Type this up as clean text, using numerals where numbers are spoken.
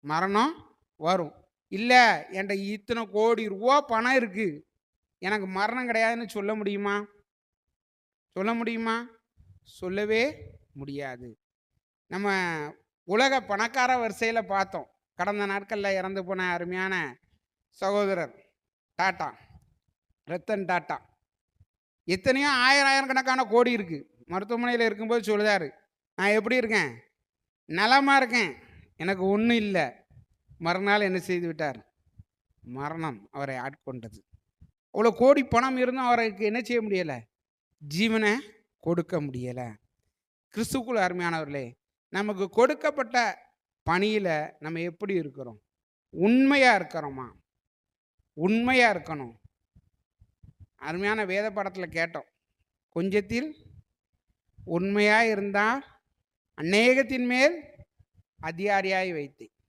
மரணம் வரும். இல்லை என்கிட்ட இத்தனை கோடி ரூபா பணம் இருக்கு, எனக்கு மரணம் கிடையாதுன்னு சொல்ல முடியுமா? சொல்ல முடியுமா? சொல்லவே முடியாது. நம்ம உலக பணக்கார வரிசையில் பார்த்தோம். கடந்த நாட்களில் இறந்து போன அருமையான சகோதரர் டாட்டா, ரத்தன் டாட்டா. எத்தனையோ ஆயிரம் ஆயிரக்கணக்கான கோடி இருக்கு. மருத்துவமனையில் இருக்கும்போது சொல்லுதாரு, நான் எப்படி இருக்கேன்? நலமா இருக்கேன், எனக்கு ஒன்றும் இல்லை. மறுநாள் என்ன செய்து விட்டார்? மரணம் அவரை ஆட்கொண்டது. அவ்வளோ கோடி பணம் இருந்தும் அவருக்கு என்ன செய்ய முடியலை? ஜீவனை கொடுக்க முடியலை. கிறிஸ்துக்குள் அருமையானவர்களே, நமக்கு கொடுக்கப்பட்ட பணியில் நம்ம எப்படி இருக்கிறோம்? உண்மையாக இருக்கிறோமா? உண்மையாக இருக்கணும். அருமையான வேத பாடத்தில் கேட்டோம், கொஞ்சத்தில் உண்மையாக இருந்தால் அநேகத்தின் மேல் அதிகாரியாய் வைத்தேன்.